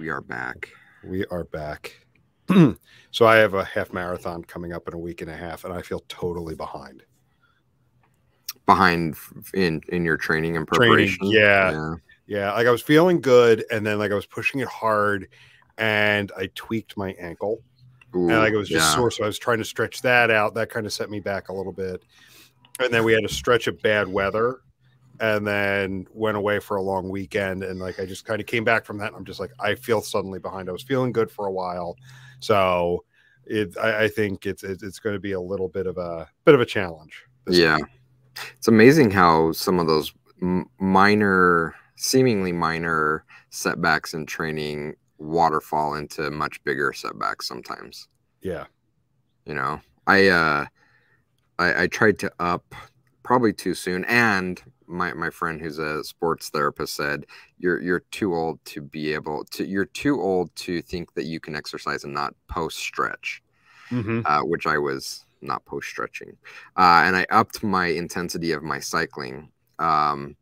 We are back. We are back. So I have a half marathon coming up in a week and a half, and I feel totally behind. Behind in your training and preparation? Yeah. Like I was feeling good, and then like I was pushing it hard, and I tweaked my ankle. Ooh, and like it was just sore, so I was trying to stretch that out. That kind of set me back a little bit. And then we had a stretch of bad weather, and then went away for a long weekend. And like I just kind of came back from that, and I'm just like, I feel suddenly behind. I was feeling good for a while, so I think it's going to be a little bit of a challenge. Yeah, week. It's amazing how some of those seemingly minor setbacks in training waterfall into much bigger setbacks sometimes. Yeah. You know, I tried to up probably too soon, and my friend who's a sports therapist said you're too old to be able to, you're too old to think that you can exercise and not post stretch, which I was not post stretching, and I upped my intensity of my cycling, and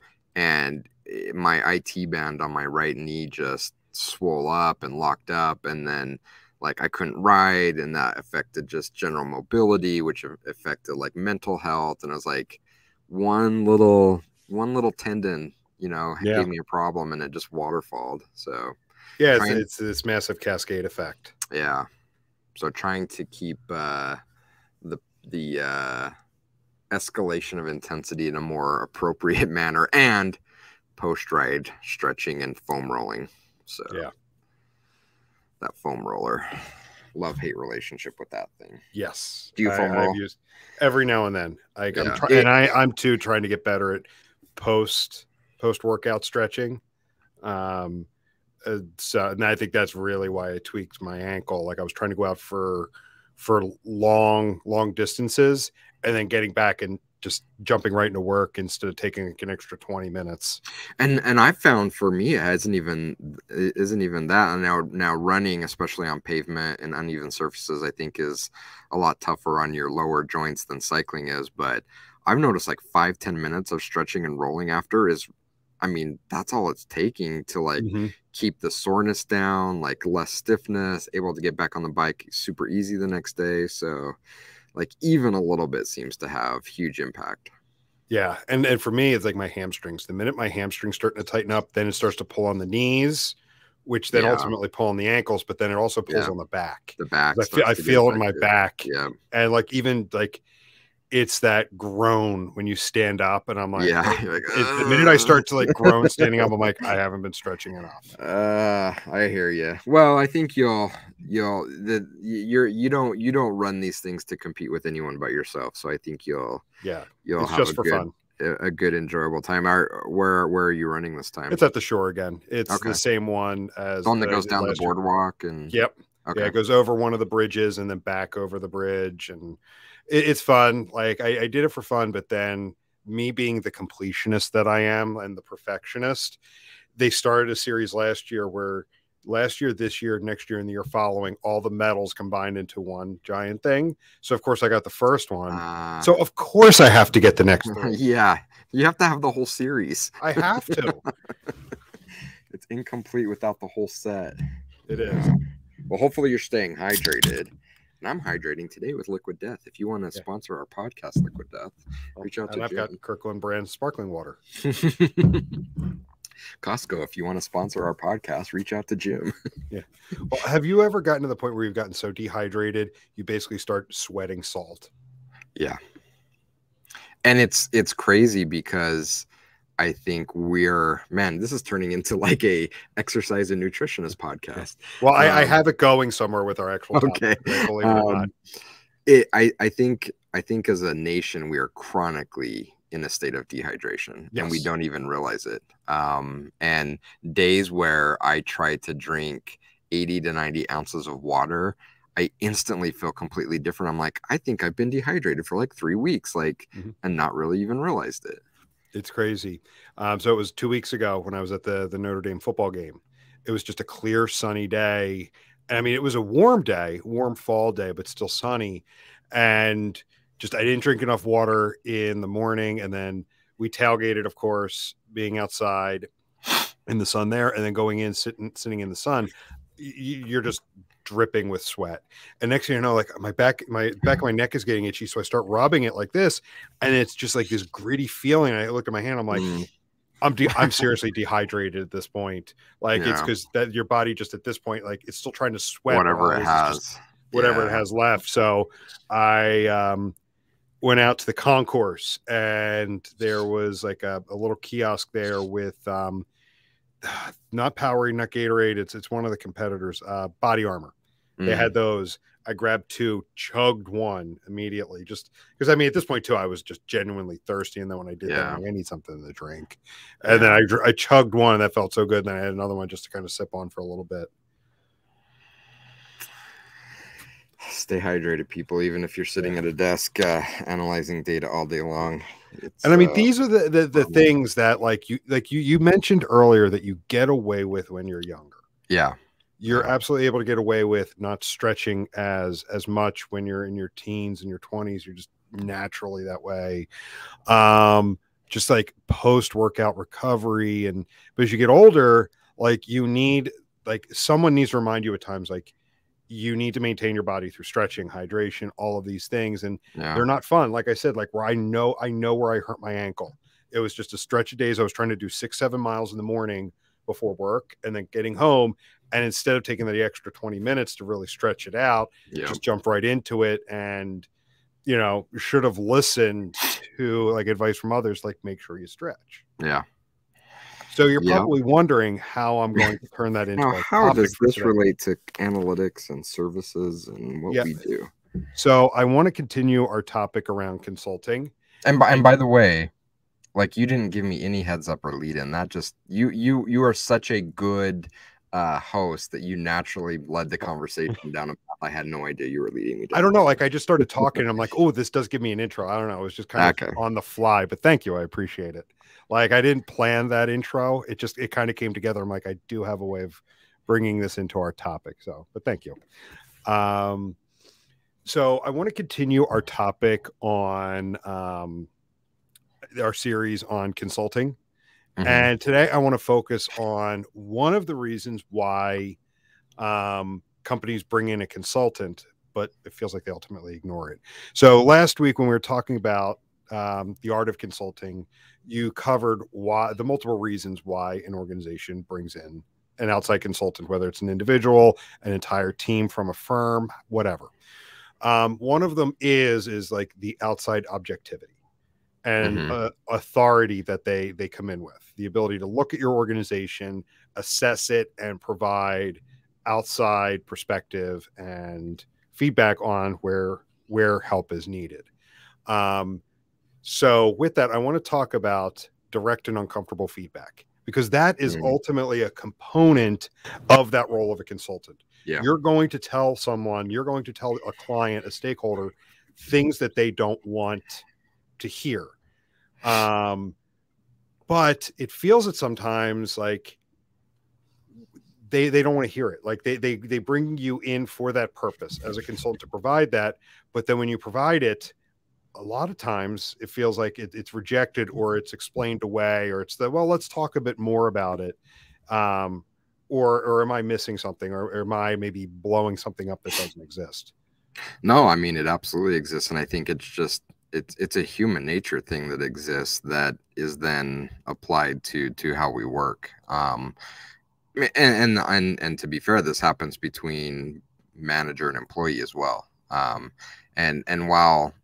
my IT band on my right knee just swole up and locked up, and then like I couldn't ride, and that affected just general mobility, which affected like mental health. And I was like, one little tendon, gave me a problem, and it just waterfalled. So yeah, it's this massive cascade effect. Yeah. So trying to keep the escalation of intensity in a more appropriate manner, and post-ride stretching and foam rolling. So yeah, that foam roller, love-hate relationship with that thing. Yes. Do you foam roll? I've used every now and then. I'm too trying to get better at post-workout stretching. And I think that's really why I tweaked my ankle. Like I was trying to go out for long distances, and then getting back and just jumping right into work instead of taking like an extra 20 minutes. And I found for me, it isn't even that. And now running, especially on pavement and uneven surfaces, I think is a lot tougher on your lower joints than cycling is. But I've noticed like 5-10 minutes of stretching and rolling after that's all it's taking to like keep the soreness down, like less stiffness, able to get back on the bike super easy the next day. So like even a little bit seems to have huge impact. Yeah. And for me, it's like my hamstrings. The minute my hamstrings starting to tighten up, then it starts to pull on the knees, which then ultimately pull on the ankles, but then it also pulls on the back. The back. I feel it in my back. Yeah. And like even like it's that groan when you stand up, and I'm like, the minute I start to like groan standing up, I'm like, I haven't been stretching enough. I hear you. Well, I think you don't run these things to compete with anyone but yourself. So I think you'll it's have just for fun. A good enjoyable time. Where are you running this time? It's at the shore again. It's the same one as the one that goes down the boardwalk and yep. Okay. Yeah, it goes over one of the bridges and then back over the bridge, and it's fun. Like I did it for fun, but then me being the completionist that I am and the perfectionist, they started a series last year where this year, next year, and the year following, all the medals combined into one giant thing. So of course I got the first one. So of course I have to get the next three. Yeah, you have to have the whole series. I have to. It's incomplete without the whole set. It is. Well, hopefully you're staying hydrated. And I'm hydrating today with Liquid Death. If you want to sponsor our podcast, Liquid Death, reach out to Jim. I've got Kirkland brand sparkling water. Costco, if you want to sponsor our podcast, reach out to Jim. Yeah. Well, have you ever gotten to the point where you've gotten so dehydrated you basically start sweating salt? Yeah. And it's crazy because I think this is turning into like a exercise and nutritionist podcast. Well, I have it going somewhere with our actual topic, believe it or not. I think as a nation, we are chronically in a state of dehydration, and we don't even realize it. And days where I try to drink 80 to 90 ounces of water, I instantly feel completely different. I'm like, I think I've been dehydrated for like 3 weeks, and not really even realized it. It's crazy. So it was 2 weeks ago when I was at the Notre Dame football game. It was just a clear, sunny day. I mean, it was a warm day, warm fall day, but still sunny. And I didn't drink enough water in the morning. And then we tailgated, of course, being outside. in the sun there, and then going in, sitting in the sun, you're just dripping with sweat. And next thing you know, like my back of my neck is getting itchy. So I start rubbing it like this, and it's just like this gritty feeling. I look at my hand, I'm like, I'm seriously dehydrated at this point. Like it's because that your body just at this point, like it's still trying to sweat whatever it has, whatever it has left. So I went out to the concourse, and there was like a little kiosk there with not Powerade, not Gatorade. It's one of the competitors, Body Armor. They had those. I grabbed two, chugged one immediately, just because I mean at this point too, I was just genuinely thirsty, and then when I did that, I need something to drink, and then I chugged one, and that felt so good. And then I had another one just to kind of sip on for a little bit. Stay hydrated, people, even if you're sitting at a desk analyzing data all day long. And I mean, these are the things that like you mentioned earlier that you get away with when you're younger. Yeah. You're absolutely able to get away with not stretching as much when you're in your teens and your 20s. You're just naturally that way. Just like post-workout recovery. But as you get older, like you need, like someone needs to remind you at times, like you need to maintain your body through stretching, hydration, all of these things. And they're not fun. Like I said, like where I know where I hurt my ankle. It was just a stretch of days. I was trying to do 6-7 miles in the morning before work, and then getting home. And instead of taking the extra 20 minutes to really stretch it out, just jump right into it. And, you know, should have listened to like advice from others, like make sure you stretch. Yeah. So you're probably wondering how I'm going to turn that into how does this relate to analytics and services and what we do? So I want to continue our topic around consulting. And by the way, like you didn't give me any heads up or lead in. That just you are such a good host that you naturally led the conversation down a path I had no idea you were leading me down. I don't know. Like I just started talking, and I'm like, oh, this does give me an intro. I don't know. It was just kind of on the fly, but thank you. I appreciate it. Like I didn't plan that intro. It kind of came together. I'm like, I do have a way of bringing this into our topic. So, but thank you. So I want to continue our topic on our series on consulting. And today I want to focus on one of the reasons why companies bring in a consultant, but it feels like they ultimately ignore it. So last week when we were talking about the art of consulting, you covered the multiple reasons why an organization brings in an outside consultant, whether it's an individual, an entire team from a firm, whatever. One of them is like the outside objectivity and authority that they come in with, the ability to look at your organization, assess it, and provide outside perspective and feedback on where help is needed. So with that, I want to talk about direct and uncomfortable feedback, because that is ultimately a component of that role of a consultant. You're going to tell someone, you're going to tell a client, a stakeholder, things that they don't want to hear. But it feels that sometimes like they don't want to hear it. Like they bring you in for that purpose as a consultant to provide that. But then when you provide it, a lot of times it feels like it's rejected, or it's explained away, or it's well, let's talk a bit more about it. Or am I missing something, or am I maybe blowing something up that doesn't exist? No, I mean, it absolutely exists. And I think it's just, it's a human nature thing that exists that is then applied to how we work. And to be fair, this happens between manager and employee as well. And while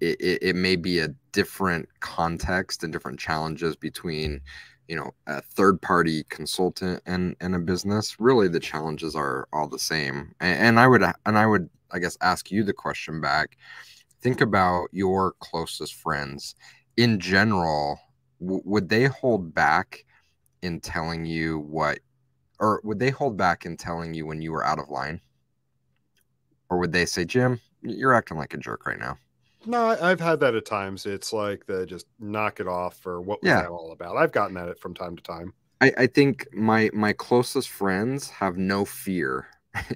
it may be a different context and different challenges between, you know, a third-party consultant and a business, really the challenges are all the same. And I would, I guess, ask you the question back. Think about your closest friends in general. Would they hold back in telling you would they hold back in telling you when you were out of line? Or would they say, Jim, you're acting like a jerk right now? No, I've had that at times. It's like the just knock it off, or what was that all about? I've gotten that from time to time. I think my closest friends have no fear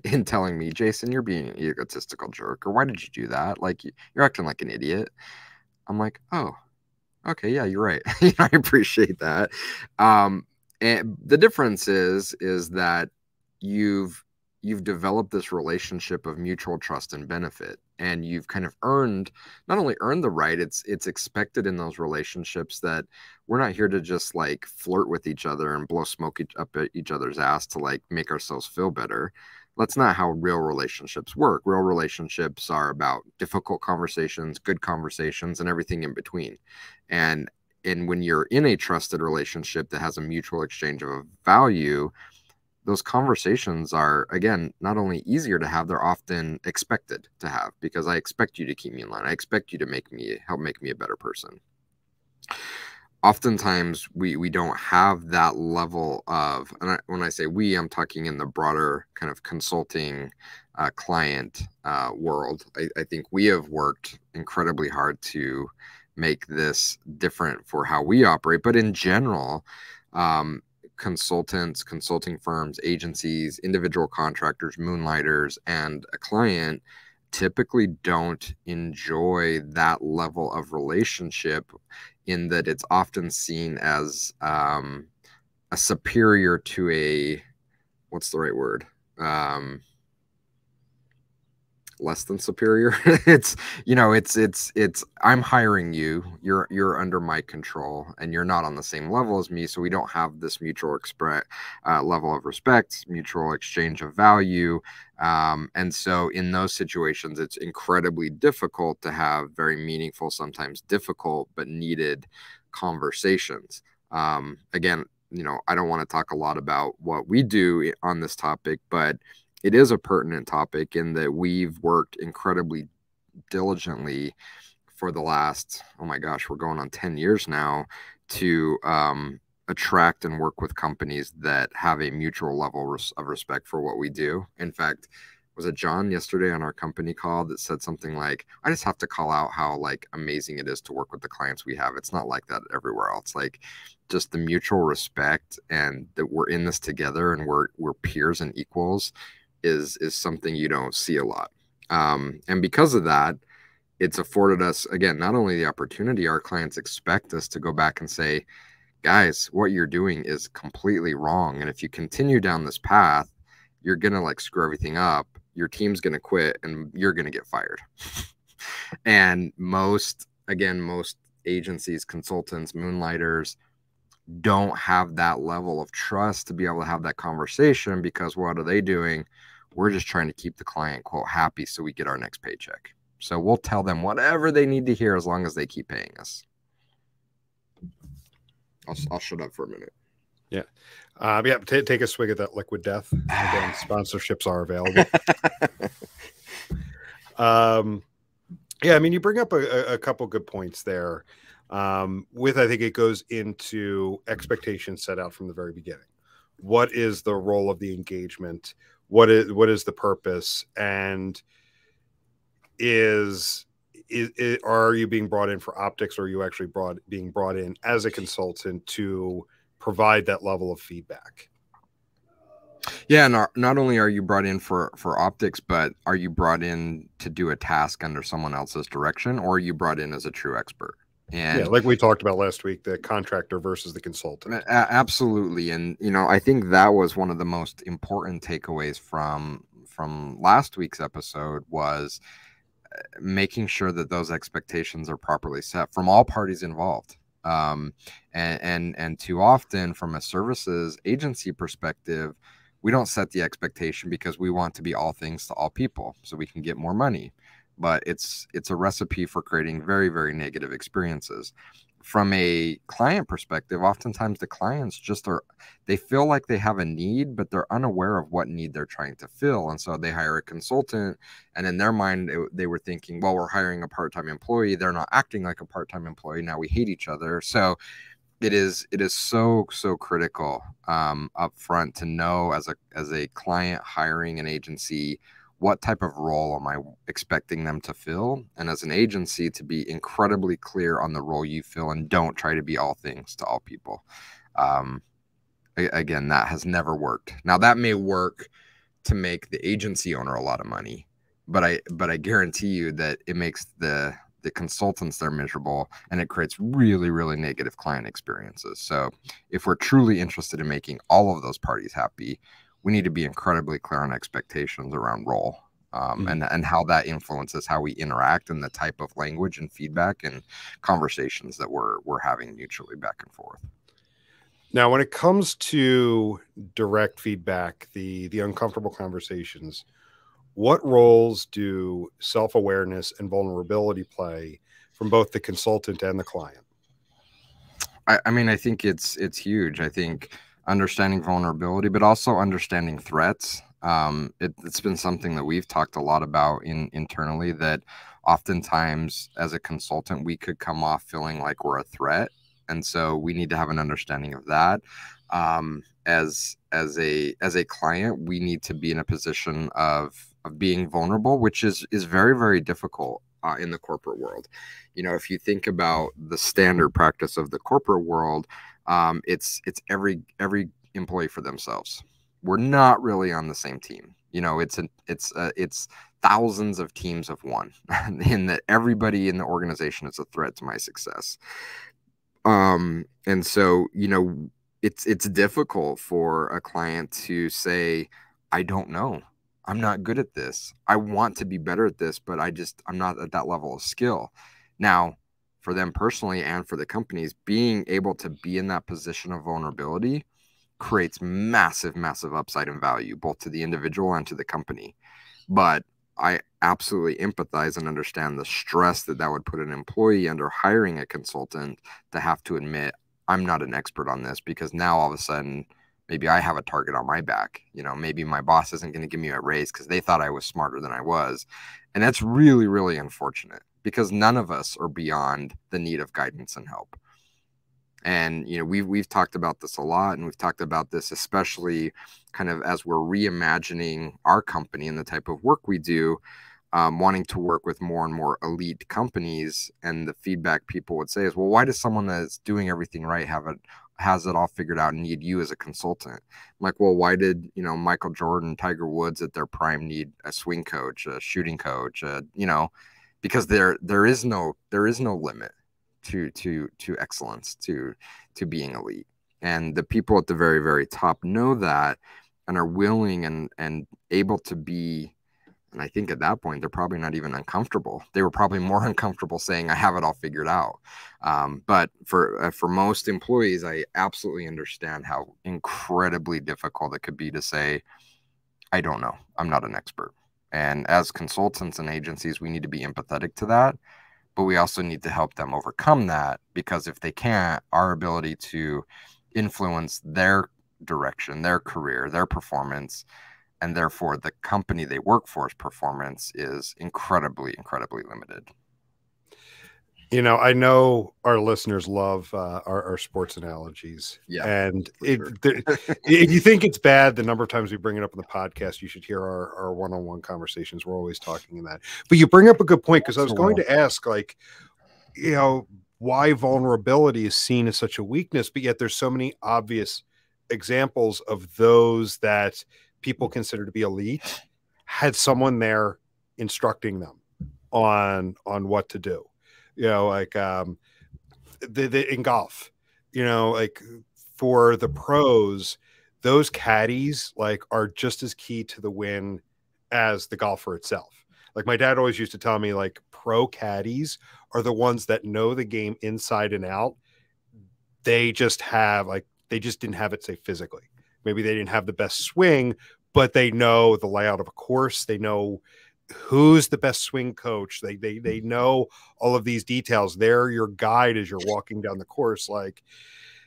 in telling me, Jason, you're being an egotistical jerk, or why did you do that? Like you're acting like an idiot. I'm like, oh, okay, yeah, you're right. I appreciate that. And the difference is that you've developed this relationship of mutual trust and benefit, and you've kind of earned, not only earned the right, it's expected in those relationships that we're not here to just like flirt with each other and blow smoke up each other's ass to like make ourselves feel better. That's not how real relationships work. Real relationships are about difficult conversations, good conversations, and everything in between. And when you're in a trusted relationship that has a mutual exchange of value, those conversations are, again, not only easier to have, they're often expected to have, because I expect you to keep me in line. I expect you to help make me a better person. Oftentimes we don't have that level of, and when I say we, I'm talking in the broader kind of consulting client world. I think we have worked incredibly hard to make this different for how we operate. But in general, consultants, consulting firms, agencies, individual contractors, moonlighters, and a client typically don't enjoy that level of relationship, in that it's often seen as a superior to a, what's the right word? Less than superior. It's, it's I'm hiring you, you're under my control, and you're not on the same level as me, so we don't have this mutual level of respect, mutual exchange of value. And so in those situations, it's incredibly difficult to have very meaningful, sometimes difficult but needed conversations. Again, I don't want to talk a lot about what we do on this topic, but it is a pertinent topic in that we've worked incredibly diligently for the last, oh my gosh, we're going on 10 years now, to attract and work with companies that have a mutual level of respect for what we do. In fact, was it John yesterday on our company call that said something like, I just have to call out how like amazing it is to work with the clients we have. It's not like that everywhere else. Like, just the mutual respect and that we're in this together and we're peers and equals is something you don't see a lot. And because of that, it's afforded us, again, not only the opportunity, our clients expect us to go back and say, guys, what you're doing is completely wrong. And if you continue down this path, you're going to like screw everything up. Your team's going to quit and you're going to get fired. And most agencies, consultants, moonlighters don't have that level of trust to be able to have that conversation, because what are they doing? We're just trying to keep the client, quote, happy so we get our next paycheck. So we'll tell them whatever they need to hear as long as they keep paying us. I'll shut up for a minute. Yeah. Take a swig of that liquid death. Again, sponsorships are available. You bring up a couple good points there. I think it goes into expectations set out from the very beginning. What is the role of the engagement? What is the purpose? And are you being brought in for optics, or are you actually being brought in as a consultant to provide that level of feedback? Yeah, not only are you brought in for optics, but are you brought in to do a task under someone else's direction, or are you brought in as a true expert? And yeah, like we talked about last week, the contractor versus the consultant. Absolutely. And, I think that was one of the most important takeaways from last week's episode, was making sure that those expectations are properly set from all parties involved. And too often, from a services agency perspective, we don't set the expectation because we want to be all things to all people so we can get more money. But it's a recipe for creating very, very negative experiences. From a client perspective, oftentimes the clients they feel like they have a need, but they're unaware of what need they're trying to fill. And so they hire a consultant, and in their mind, they were thinking, well, we're hiring a part-time employee. They're not acting like a part-time employee. Now we hate each other. So it is so critical up front to know, as a client hiring an agency, what type of role am I expecting them to fill? And as an agency, to be incredibly clear on the role you fill, and don't try to be all things to all people. Again, that has never worked. Now, that may work to make the agency owner a lot of money, but I guarantee you that it makes the the consultants, they're miserable, and it creates really, really negative client experiences. So if we're truly interested in making all of those parties happy, we need to be incredibly clear on expectations around role, and how that influences how we interact and the type of language and feedback and conversations that we're having mutually back and forth. Now, when it comes to direct feedback, the uncomfortable conversations, what roles do self-awareness and vulnerability play from both the consultant and the client? I mean, I think it's huge. I think understanding vulnerability, but also understanding threats. It's been something that we've talked a lot about internally, that oftentimes as a consultant, we could come off feeling like we're a threat. And so we need to have an understanding of that. As a client, we need to be in a position of being vulnerable, which is very, very difficult in the corporate world. You know, if you think about the standard practice of the corporate world, it's every employee for themselves. We're not really on the same team. You know, it's thousands of teams of one, in that everybody in the organization is a threat to my success. And so, you know, it's difficult for a client to say, I don't know, I'm not good at this. I want to be better at this, but I'm not at that level of skill. Now, for them personally and for the companies, being able to be in that position of vulnerability creates massive, massive upside and value, both to the individual and to the company. But I absolutely empathize and understand the stress that would put an employee under hiring a consultant to have to admit, I'm not an expert on this, because now all of a sudden, maybe I have a target on my back. You know, maybe my boss isn't going to give me a raise because they thought I was smarter than I was. And that's really, really unfortunate, because none of us are beyond the need of guidance and help. And, you know, we've talked about this a lot, and we've talked about this especially kind of as we're reimagining our company and the type of work we do, wanting to work with more and more elite companies. And the feedback people would say is, well, why does someone that's doing everything right has it all figured out and need you as a consultant? I'm like, well, why did, you know, Michael Jordan, Tiger Woods at their prime need a swing coach, a shooting coach, you know, because there is no limit to excellence, to being elite. And the people at the very, very top know that and are willing and able to be. And I think at that point, they're probably not even uncomfortable. They were probably more uncomfortable saying, I have it all figured out. But for most employees, I absolutely understand how incredibly difficult it could be to say, I don't know, I'm not an expert. And as consultants and agencies, we need to be empathetic to that, but we also need to help them overcome that, because if they can't, our ability to influence their direction, their career, their performance, and therefore the company they work for's performance is incredibly, incredibly limited. You know, I know our listeners love our sports analogies. Yeah, and sure. if you think it's bad, the number of times we bring it up in the podcast, you should hear our one-on-one conversations. We're always talking in that. But you bring up a good point, because I was going to ask, like, you know, why vulnerability is seen as such a weakness, but yet there's so many obvious examples of those that people consider to be elite had someone there instructing them on what to do. You know, like in golf, you know, like for the pros, those caddies like are just as key to the win as the golfer itself. Like my dad always used to tell me, like, pro caddies are the ones that know the game inside and out. They just didn't have it, say, physically. Maybe they didn't have the best swing, but they know the layout of a course. They know who's the best swing coach. They know all of these details. They're your guide as you're walking down the course. Like,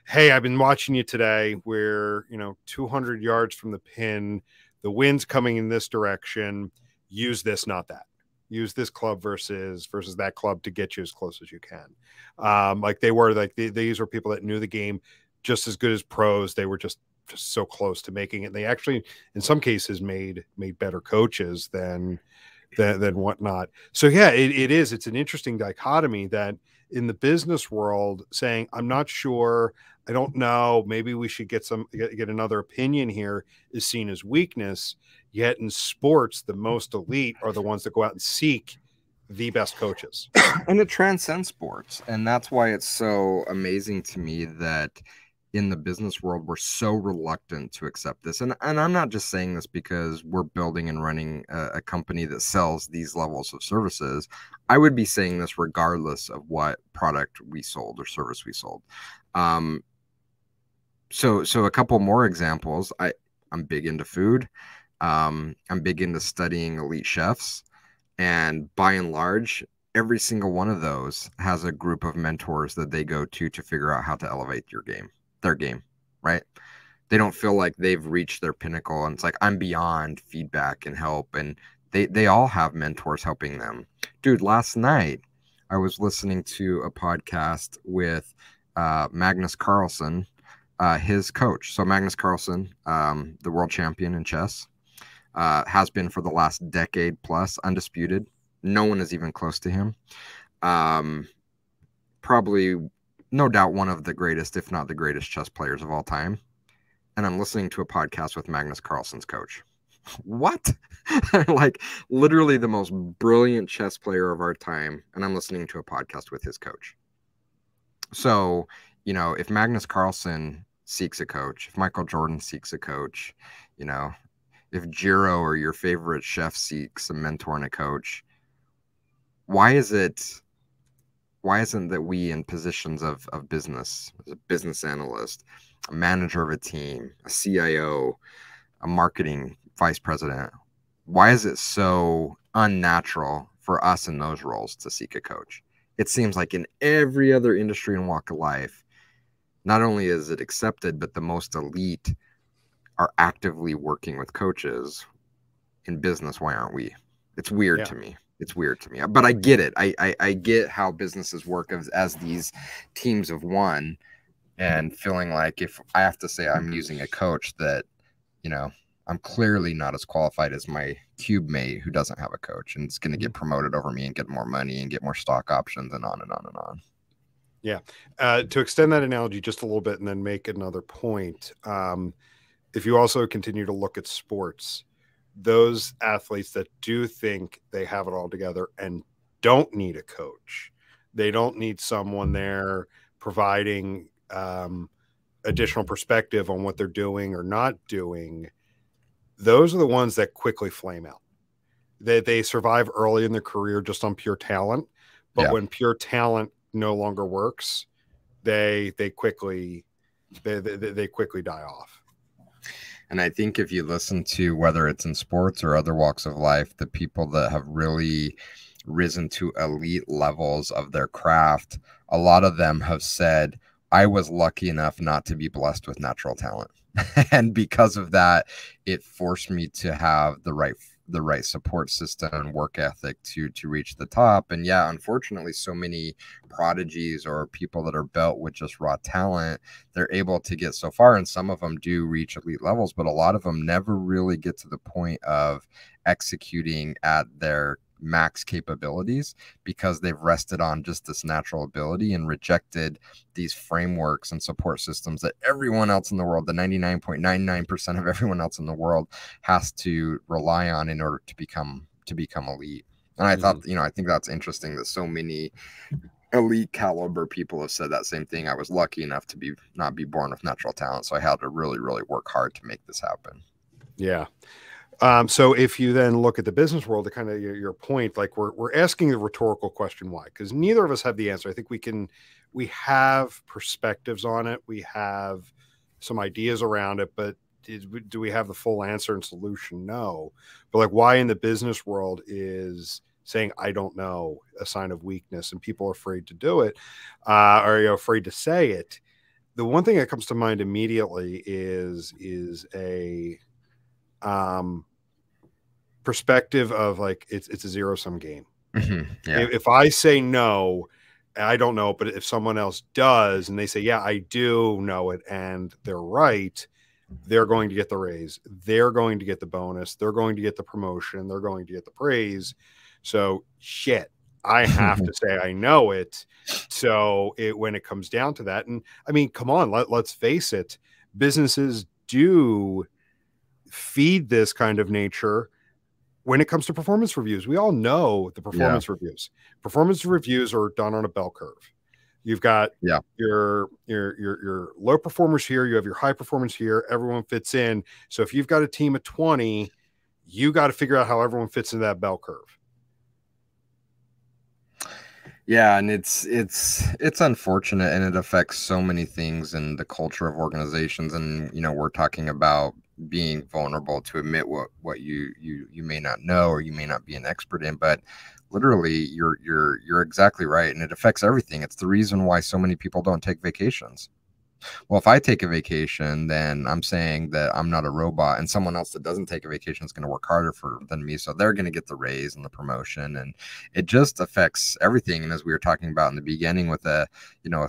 hey, I've been watching you today. We're, 200 yards from the pin. The wind's coming in this direction. Use this, not that. Use this club versus that club to get you as close as you can. These were people that knew the game just as good as pros. They were just so close to making it. They actually, in some cases, made better coaches than whatnot. So yeah, it's an interesting dichotomy that in the business world, saying, I'm not sure, I don't know, maybe we should get another opinion here, is seen as weakness. Yet in sports, the most elite are the ones that go out and seek the best coaches. And it transcends sports. And that's why it's so amazing to me that in the business world, we're so reluctant to accept this. And I'm not just saying this because we're building and running a company that sells these levels of services. I would be saying this regardless of what product we sold or service we sold. So a couple more examples. I'm big into food. I'm big into studying elite chefs. And by and large, every single one of those has a group of mentors that they go to figure out how to elevate their game, right? They don't feel like they've reached their pinnacle. And it's like, I'm beyond feedback and help. And they all have mentors helping them. Dude, last night I was listening to a podcast with Magnus Carlsen, his coach. So Magnus Carlsen, the world champion in chess, has been for the last decade plus, undisputed. No one is even close to him. Probably, no doubt, one of the greatest, if not the greatest chess players of all time. And I'm listening to a podcast with Magnus Carlsen's coach. What? Like literally the most brilliant chess player of our time. And I'm listening to a podcast with his coach. So, you know, if Magnus Carlsen seeks a coach, if Michael Jordan seeks a coach, you know, if Jiro or your favorite chef seeks a mentor and a coach, why isn't that we in positions of business, as a business analyst, a manager of a team, a CIO, a marketing vice president, why is it so unnatural for us in those roles to seek a coach? It seems like in every other industry and walk of life, not only is it accepted, but the most elite are actively working with coaches. In business, why aren't we? It's weird to me. It's weird to me, but I get it. I get how businesses work as these teams of one, and feeling like if I have to say I'm using a coach that, you know, I'm clearly not as qualified as my cube mate who doesn't have a coach and it's going to get promoted over me and get more money and get more stock options and on and on and on. Yeah. To extend that analogy just a little bit and then make another point. If you also continue to look at sports, those athletes that do think they have it all together and don't need a coach, they don't need someone there providing additional perspective on what they're doing or not doing. Those are the ones that quickly flame out. They survive early in their career just on pure talent, but when pure talent no longer works, they quickly die off. And I think if you listen to, whether it's in sports or other walks of life, the people that have really risen to elite levels of their craft, a lot of them have said, I was lucky enough not to be blessed with natural talent. And because of that, it forced me to have the right support system and work ethic to reach the top. And yeah, unfortunately, so many prodigies or people that are built with just raw talent, they're able to get so far, and some of them do reach elite levels, but a lot of them never really get to the point of executing at their max capabilities because they've rested on just this natural ability and rejected these frameworks and support systems that everyone else in the world, the 99.99% of everyone else in the world, has to rely on in order to become elite. And I thought, you know, I think that's interesting that so many elite caliber people have said that same thing. I was lucky enough to not be born with natural talent, so I had to really, really work hard to make this happen. Yeah. So if you then look at the business world, to kind of your point, like we're asking the rhetorical question, why? Because neither of us have the answer. I think we have perspectives on it. We have some ideas around it, but do we have the full answer and solution? No. But like, why in the business world is saying, I don't know, a sign of weakness, and people are afraid to do it, or afraid to say it? The one thing that comes to mind immediately is a, perspective of like, it's a zero-sum game. If I say no, I don't know, but if someone else does and they say, yeah, I do know it, and they're right, they're going to get the raise, they're going to get the bonus, they're going to get the promotion, they're going to get the praise. So shit, I have to say I know it. So when it comes down to that, and I mean, come on, let's face it, businesses do feed this kind of nature when it comes to performance reviews, we all know the Yeah. performance reviews are done on a bell curve. You've got Yeah. your low performers here, you have your high performers here, everyone fits in. So if you've got a team of 20, you got to figure out how everyone fits in that bell curve. Yeah, and it's unfortunate, and it affects so many things in the culture of organizations. And we're talking about being vulnerable to admit what you may not know, or you may not be an expert in, but literally you're exactly right, and it affects everything. It's the reason why so many people don't take vacations. Well, if I take a vacation, then I'm saying that I'm not a robot, and someone else that doesn't take a vacation is going to work harder than me. So they're going to get the raise and the promotion, and it just affects everything. And as we were talking about in the beginning, with a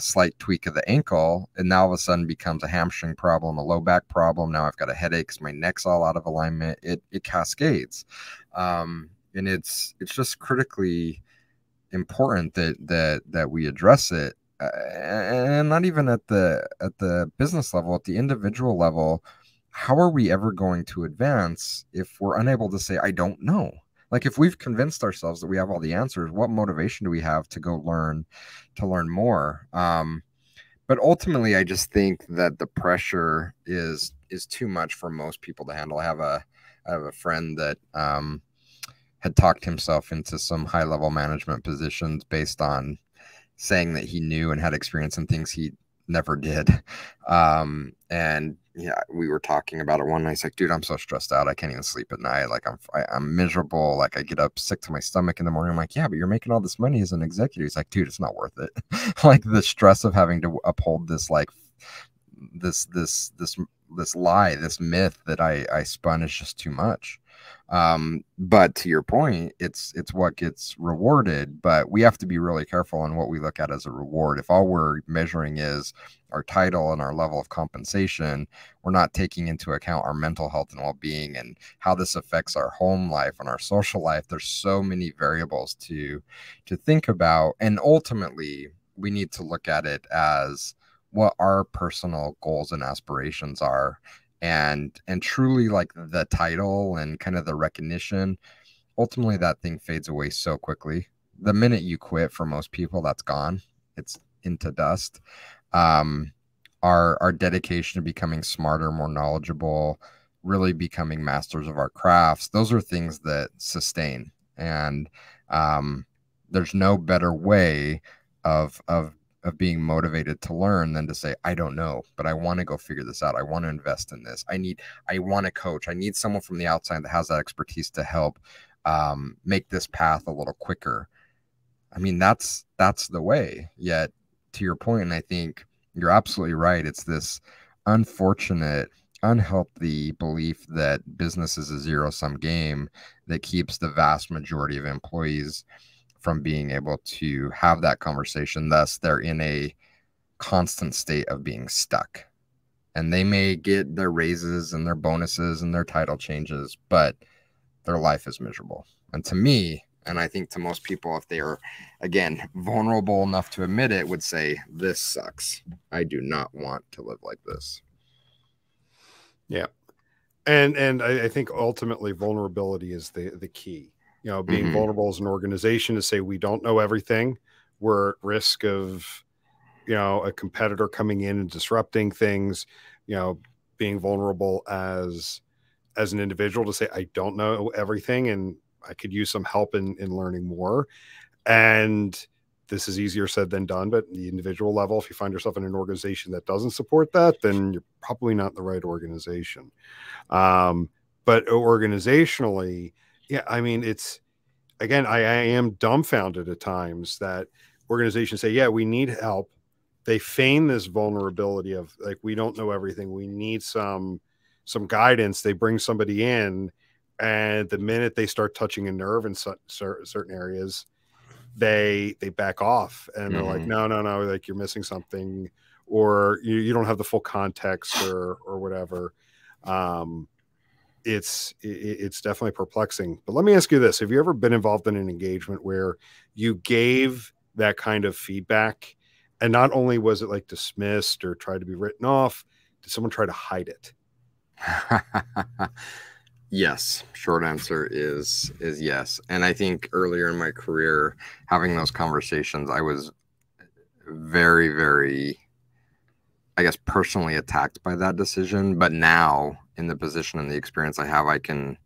slight tweak of the ankle, and now all of a sudden becomes a hamstring problem, a low back problem. Now I've got a headache because my neck's all out of alignment. It cascades, and it's just critically important that we address it. And not even at the business level, at the individual level. How are we ever going to advance if we're unable to say, I don't know? Like, if we've convinced ourselves that we have all the answers, what motivation do we have to go learn more? But ultimately, I just think that the pressure is too much for most people to handle. I have a friend that had talked himself into some high level management positions based on saying that he knew and had experience in things he never did. And yeah, we were talking about it one night. He's like, dude, I'm so stressed out. I can't even sleep at night. Like I'm miserable. Like I get up sick to my stomach in the morning. I'm like, yeah, but you're making all this money as an executive. He's like, dude, it's not worth it. Like the stress of having to uphold this, like this lie, this myth that I spun is just too much. But to your point, it's what gets rewarded, but we have to be really careful on what we look at as a reward. If all we're measuring is our title and our level of compensation, we're not taking into account our mental health and well-being and how this affects our home life and our social life. There's so many variables to think about, and ultimately we need to look at it as what our personal goals and aspirations are. And truly, like, the title and kind of the recognition, ultimately that thing fades away so quickly. The minute you quit, for most people, that's gone. It's into dust. Our dedication to becoming smarter, more knowledgeable, really becoming masters of our crafts, those are things that sustain. And there's no better way of being motivated to learn than to say, I don't know, but I want to go figure this out. I want to invest in this. I want a coach. I need someone from the outside that has that expertise to help make this path a little quicker. I mean, that's the way. Yet, to your point, and I think you're absolutely right, it's this unfortunate, unhealthy belief that business is a zero-sum game that keeps the vast majority of employees from being able to have that conversation. Thus, they're in a constant state of being stuck. And they may get their raises and their bonuses and their title changes, but their life is miserable. And to me, and I think to most people, if they are, again, vulnerable enough to admit it, would say, this sucks. I do not want to live like this. Yeah. And I think ultimately vulnerability is the key. Being vulnerable as an organization to say we don't know everything. We're at risk of, a competitor coming in and disrupting things, being vulnerable as an individual to say, I don't know everything and I could use some help in learning more. And this is easier said than done, but at the individual level, if you find yourself in an organization that doesn't support that, then you're probably not the right organization. But organizationally, yeah, I mean, it's, again, I am dumbfounded at times that organizations say, yeah, we need help. They feign this vulnerability of, like, we don't know everything. We need some guidance. They bring somebody in, and the minute they start touching a nerve in certain areas, they back off, and they're like, no, like, you're missing something, or you don't have the full context or whatever. It's definitely perplexing. But let me ask you this. Have you ever been involved in an engagement where you gave that kind of feedback, and not only was it like dismissed or tried to be written off, did someone try to hide it? Yes, short answer is yes. And I think earlier in my career, having those conversations, I was very, very, I guess, personally attacked by that decision. But now, in the position and the experience I have, I can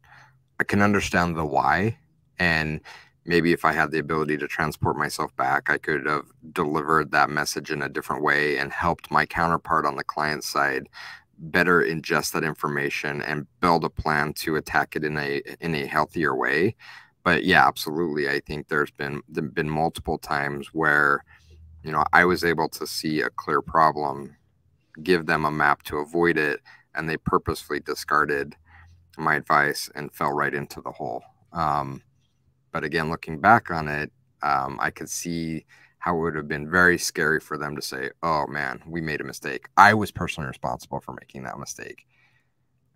understand the why. And maybe if I had the ability to transport myself back, I could have delivered that message in a different way and helped my counterpart on the client side better ingest that information and build a plan to attack it in a healthier way. But yeah, absolutely. I think there's been multiple times where, you know, I was able to see a clear problem, give them a map to avoid it, and they purposefully discarded my advice and fell right into the hole. But again, looking back on it, I could see how it would have been very scary for them to say, oh man, we made a mistake. I was personally responsible for making that mistake.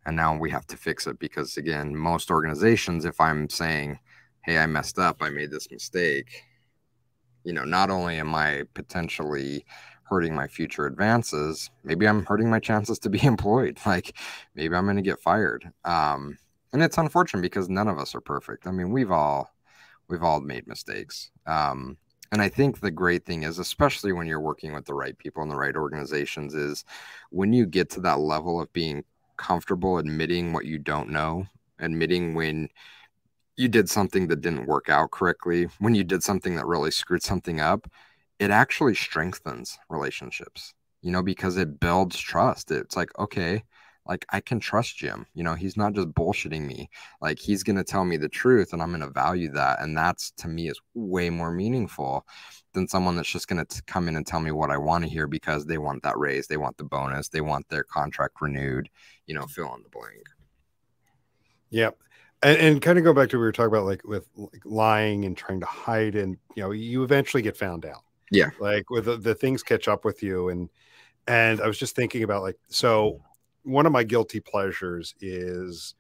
And now we have to fix it because, again, most organizations, if I'm saying, hey, I messed up, I made this mistake, you know, not only am I potentially hurting my future advances, maybe I'm hurting my chances to be employed. Like maybe I'm going to get fired. And it's unfortunate because none of us are perfect. I mean, we've all made mistakes. And I think the great thing is, especially when you're working with the right people in the right organizations, is when you get to that level of being comfortable admitting what you don't know, admitting when you did something that didn't work out correctly, when you did something that really screwed something up, it actually strengthens relationships, you know, because it builds trust. It's like, okay, like I can trust Jim, you know, he's not just bullshitting me. Like he's going to tell me the truth and I'm going to value that. And that's, to me, is way more meaningful than someone that's just going to come in and tell me what I want to hear because they want that raise, they want the bonus, they want their contract renewed, you know, fill in the blank. Yep. And kind of go back to what we were talking about, like with like lying and trying to hide, and you know, you eventually get found out. Yeah. Like with the things catch up with you. And I was just thinking about, like, so one of my guilty pleasures is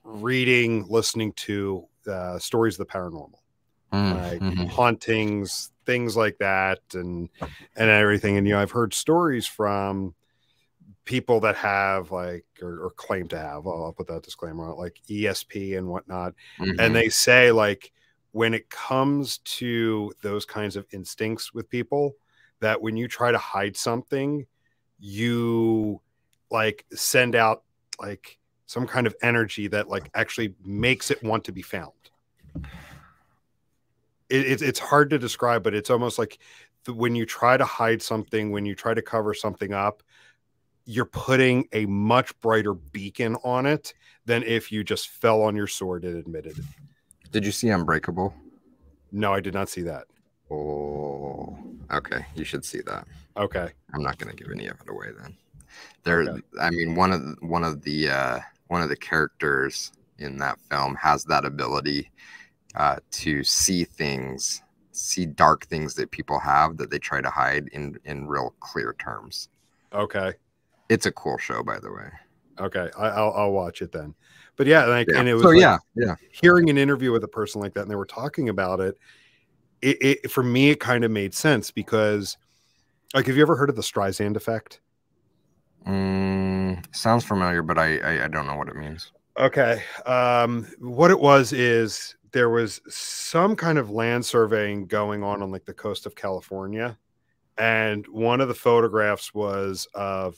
reading, listening to stories of the paranormal, like hauntings, things like that, and everything. And you know, I've heard stories from people that have like or claim to have, I'll put that disclaimer on it, like ESP and whatnot. And they say, like, when it comes to those kinds of instincts with people, that when you try to hide something, you like send out like some kind of energy that like actually makes it want to be found. It's hard to describe, but it's almost like when you try to hide something, when you try to cover something up, you're putting a much brighter beacon on it than if you just fell on your sword and admitted it. Did you see Unbreakable? No, I did not see that. Oh, okay. You should see that. Okay. I'm not going to give any of it away then. Okay. I mean, one of the characters in that film has that ability to see things, see dark things that people have that they try to hide in real clear terms. Okay. It's a cool show, by the way. Okay, I'll watch it then. But yeah, like, and it was so like, yeah, hearing an interview with a person like that, and they were talking about it. It for me, it kind of made sense because, like, have you ever heard of the Streisand effect? Sounds familiar, but I don't know what it means. Okay, what it was is there was some kind of land surveying going on like the coast of California, and one of the photographs was of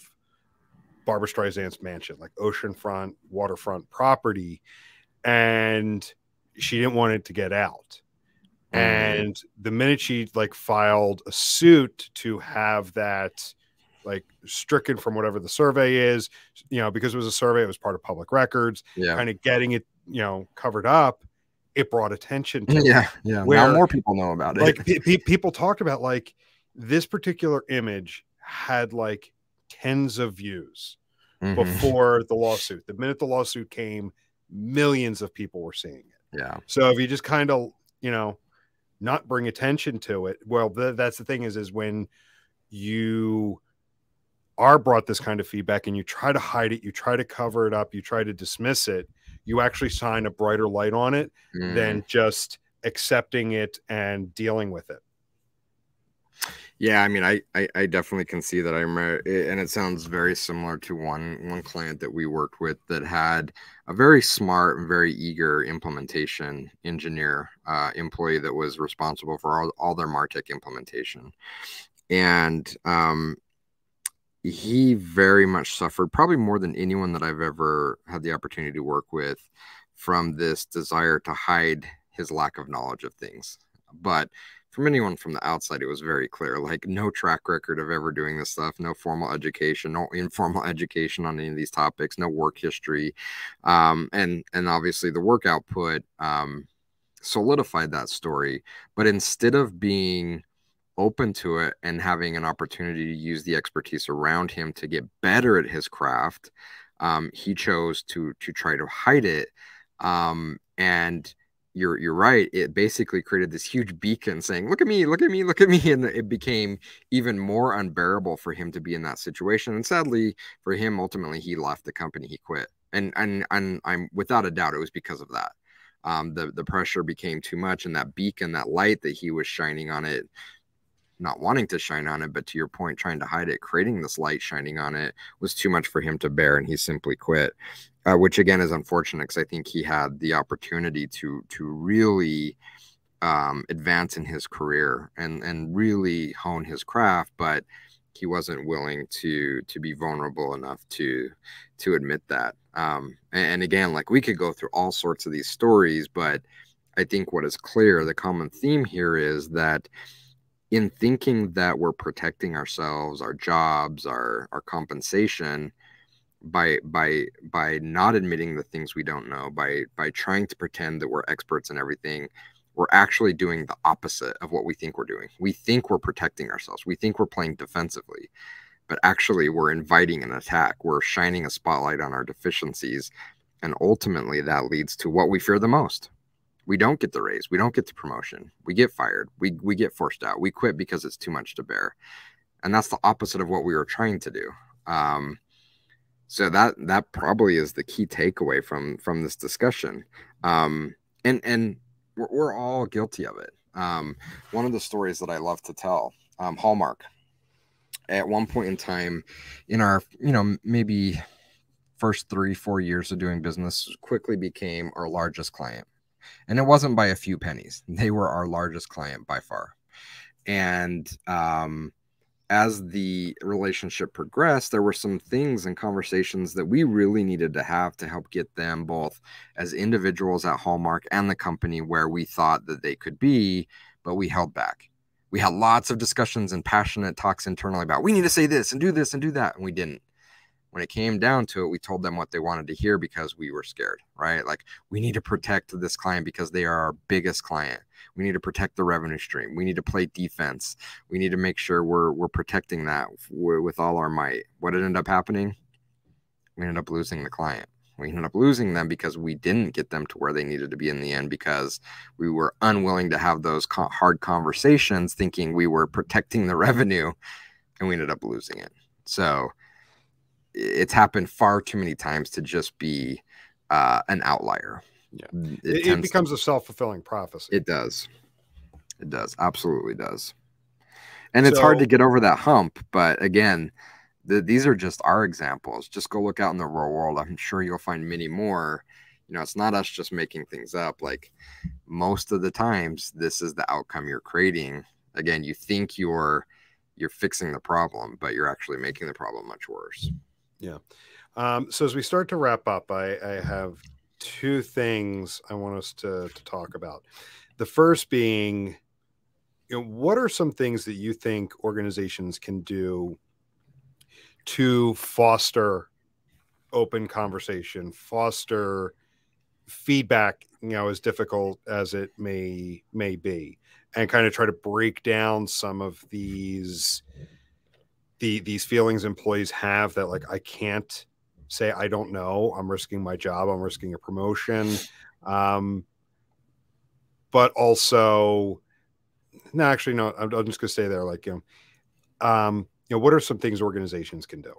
Barbra Streisand's mansion, like oceanfront, waterfront property, and she didn't want it to get out. And the minute she like filed a suit to have that like stricken from whatever the survey is, you know, because it was a survey, it was part of public records, kind of getting it, you know, covered up, it brought attention to it. Yeah. Where now more people know about it. Like people talked about, like, this particular image had like tens of views before the lawsuit. The minute the lawsuit came, millions of people were seeing it. Yeah. So if you just kind of, you know, not bring attention to it, well, that's the thing is when you are brought this kind of feedback and you try to hide it, you try to cover it up, you try to dismiss it, you actually shine a brighter light on it than just accepting it and dealing with it. Yeah, I mean, I definitely can see that. I remember, and it sounds very similar to one client that we worked with that had a very smart and very eager implementation engineer employee that was responsible for all their MarTech implementation. And he very much suffered, probably more than anyone that I've ever had the opportunity to work with, from this desire to hide his lack of knowledge of things. But from anyone from the outside, it was very clear, like no track record of ever doing this stuff, no formal education, no informal education on any of these topics, no work history. And obviously the work output solidified that story. But instead of being open to it and having an opportunity to use the expertise around him to get better at his craft, he chose to try to hide it. And you're right. It basically created this huge beacon saying, "Look at me, look at me, look at me," and it became even more unbearable for him to be in that situation. And sadly for him, ultimately he left the company. He quit. And I'm without a doubt it was because of that. The pressure became too much, and that beacon, that light that he was shining on it, not wanting to shine on it, but to your point, trying to hide it, creating this light shining on it, was too much for him to bear, and he simply quit. Which again is unfortunate, because I think he had the opportunity to really advance in his career and really hone his craft, but he wasn't willing to be vulnerable enough to admit that. And again, like, we could go through all sorts of these stories, but I think what is clear, the common theme here, is that in thinking that we're protecting ourselves, our jobs, our compensation, by not admitting the things we don't know, by trying to pretend that we're experts in everything, we're actually doing the opposite of what we think we're doing. We think we're protecting ourselves. We think we're playing defensively, but actually we're inviting an attack. We're shining a spotlight on our deficiencies, and ultimately that leads to what we fear the most. We don't get the raise. We don't get the promotion. We get fired. We get forced out. We quit because it's too much to bear. And that's the opposite of what we were trying to do. So that probably is the key takeaway from this discussion. And we're all guilty of it. One of the stories that I love to tell, Hallmark, at one point in time in our, maybe first 3-4 years of doing business, quickly became our largest client. And it wasn't by a few pennies. They were our largest client by far. And as the relationship progressed, there were some things and conversations that we really needed to have to help get them both as individuals at Hallmark and the company where we thought that they could be, but we held back. We had lots of discussions and passionate talks internally about, we need to say this and do this and do that, and we didn't. When it came down to it, we told them what they wanted to hear because we were scared, right? Like, we need to protect this client because they are our biggest client. We need to protect the revenue stream. We need to play defense. We need to make sure we're protecting that with all our might. What ended up happening? We ended up losing the client. We ended up losing them because we didn't get them to where they needed to be in the end, because we were unwilling to have those hard conversations thinking we were protecting the revenue, and we ended up losing it. So it's happened far too many times to just be an outlier. Yeah, it becomes a self-fulfilling prophecy. It does. It does. Absolutely does. And it's hard to get over that hump. But again, these are just our examples. Just go look out in the real world. I'm sure you'll find many more. It's not us just making things up. Like, most of the times, this is the outcome you're creating. Again, you think you're fixing the problem, but you're actually making the problem much worse. Yeah. So as we start to wrap up, I have two things I want us to talk about. The first being, what are some things that you think organizations can do to foster open conversation, foster feedback, as difficult as it may be, and kind of try to break down some of these feelings employees have that, like, I can't say I don't know. I'm risking my job. I'm risking a promotion. But also, no, actually, no, I'm just going to stay there. Like, what are some things organizations can do?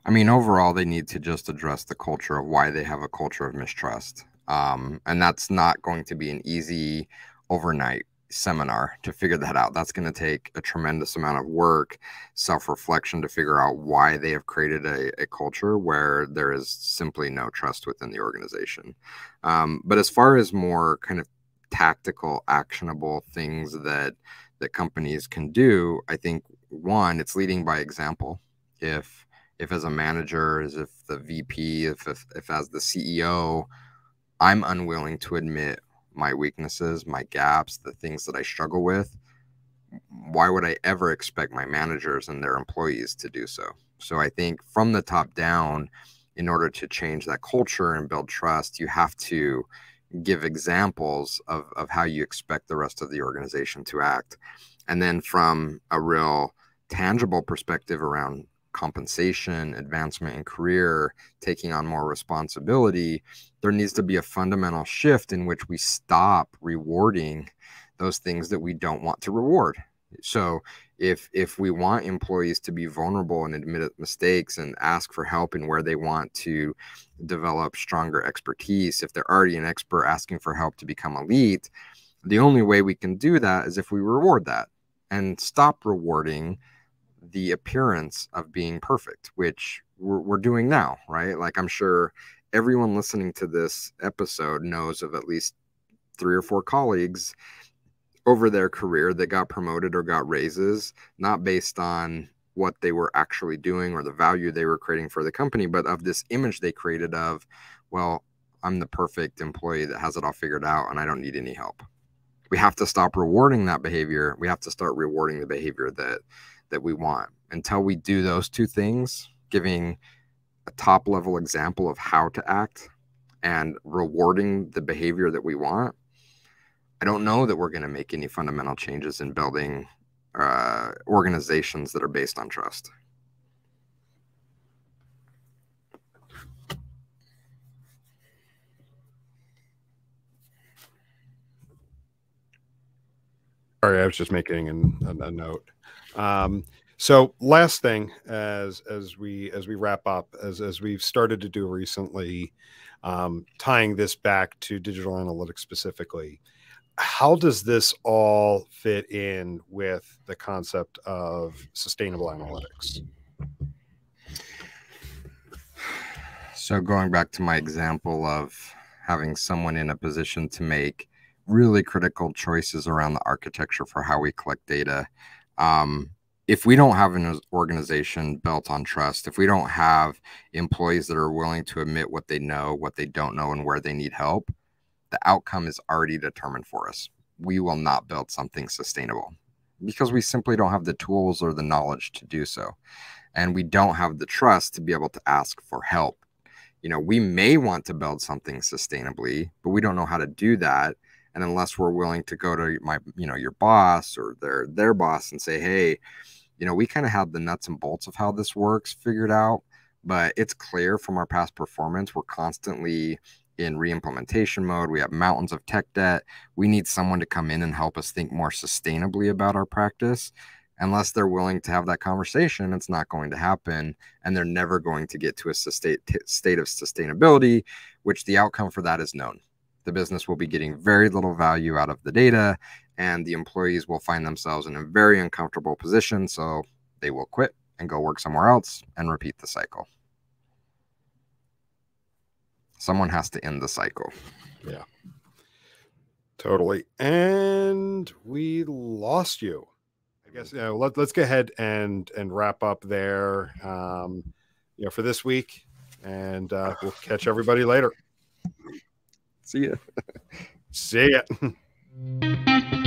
I mean, overall, they need to just address the culture of why they have a culture of mistrust. And that's not going to be an easy overnight seminar to figure that out. That's going to take a tremendous amount of work, self-reflection to figure out why they have created a culture where there is simply no trust within the organization. But as far as more kind of tactical, actionable things that companies can do, I think one, it's leading by example. If as a manager, as if the VP, if as the CEO, I'm unwilling to admit my weaknesses, my gaps, the things that I struggle with, why would I ever expect my managers and their employees to do so? So I think from the top down, in order to change that culture and build trust, you have to give examples of how you expect the rest of the organization to act. And then from a real tangible perspective around compensation, advancement in career, taking on more responsibility, there needs to be a fundamental shift in which we stop rewarding those things that we don't want to reward. So if we want employees to be vulnerable and admit mistakes and ask for help in where they want to develop stronger expertise, if they're already an expert asking for help to become elite, the only way we can do that is if we reward that and stop rewarding the appearance of being perfect, which we're doing now, right? Like, I'm sure everyone listening to this episode knows of at least 3 or 4 colleagues over their career that got promoted or got raises, not based on what they were actually doing or the value they were creating for the company, but of this image they created of, well, I'm the perfect employee that has it all figured out and I don't need any help. We have to stop rewarding that behavior. We have to start rewarding the behavior that we want. Until we do those 2 things, giving a top level example of how to act and rewarding the behavior that we want, I don't know that we're going to make any fundamental changes in building organizations that are based on trust. Sorry, I was just making a note. So last thing, as we wrap up, as we've started to do recently, tying this back to digital analytics specifically, how does this all fit in with the concept of sustainable analytics? So going back to my example of having someone in a position to make really critical choices around the architecture for how we collect data, if we don't have an organization built on trust, if we don't have employees that are willing to admit what they know, what they don't know, and where they need help, the outcome is already determined for us. We will not build something sustainable because we simply don't have the tools or the knowledge to do so. And we don't have the trust to be able to ask for help. You know, we may want to build something sustainably, but we don't know how to do that. And unless we're willing to go to your boss or their boss and say, hey, we kind of have the nuts and bolts of how this works figured out, but it's clear from our past performance, we're constantly in re-implementation mode. We have mountains of tech debt. We need someone to come in and help us think more sustainably about our practice. Unless they're willing to have that conversation, it's not going to happen. And they're never going to get to a state of sustainability, which the outcome for that is known. The business will be getting very little value out of the data, and the employees will find themselves in a very uncomfortable position. So they will quit and go work somewhere else and repeat the cycle. Someone has to end the cycle. Yeah, totally. And we lost you. I guess let's go ahead and wrap up there. For this week, and we'll catch everybody later. See ya. See ya.